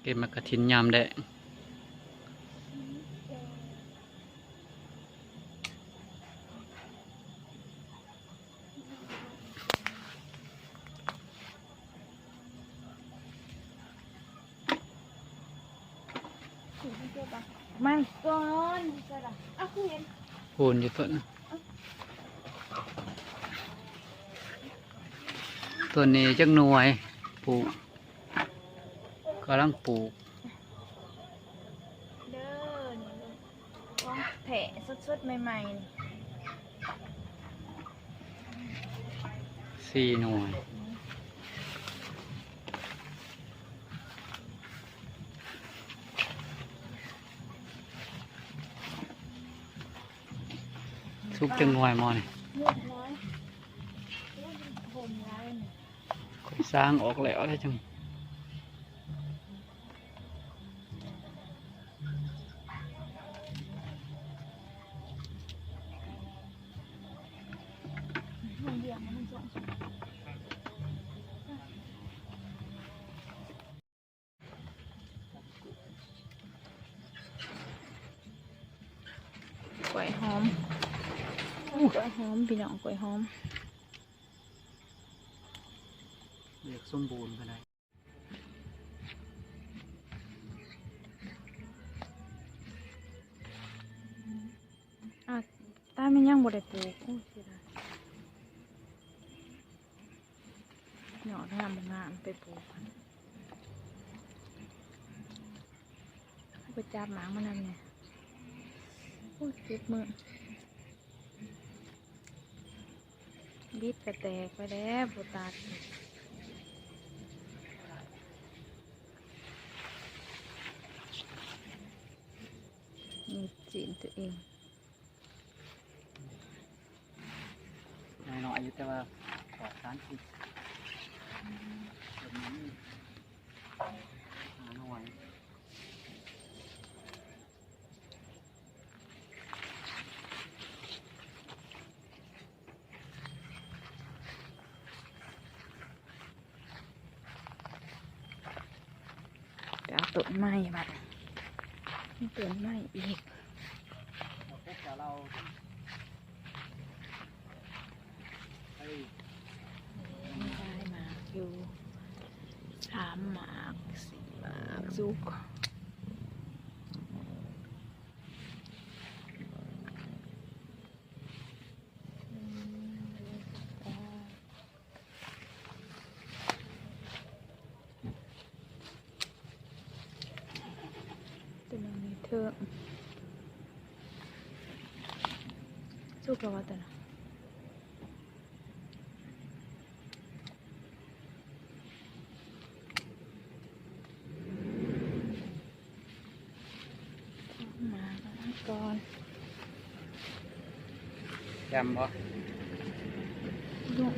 เก็บมากระถินยามแดงไม่ก่อนก็ได้อ้าวคุณเห็นปูนอยู่ต้นตัวนี้จักหน่วยปลูกกำลังปลูกเดินของแผลสดๆใหม่4 หน่วยทุกจังหน่วยมอนี่ ๆเรียบร้อยผมร้ายเนี่ย ค่อยสร้างออกแล้วได้จังมันเดี่ยงมันส่งกล้วยหอมกล้วยหอมพี่น้องกล้วยหอม เรียกสมบูรณ์ก็ได้ตามันยังบ่ได้ปลูกโอ้เสียดายหน่องามไปปลูกกันเอาไปจับหมางมันนั่นเนี่ยโอ้เจ็บมือบิดกระแตกไปแล้วปวดตาดนี่จีนตัวเองน้อยอยู่แต่ว่าปลอดสารพิษแบบนี้หน่วยจะเอาต้นไม้บัดมีต้นไม้อีกเราไปได้หมากอยู่3 หมาก4 หมากสุกตัวนี้มีเธอสุกแล้วว่าตัวน่ะมาก่อน จำบ่ ลูก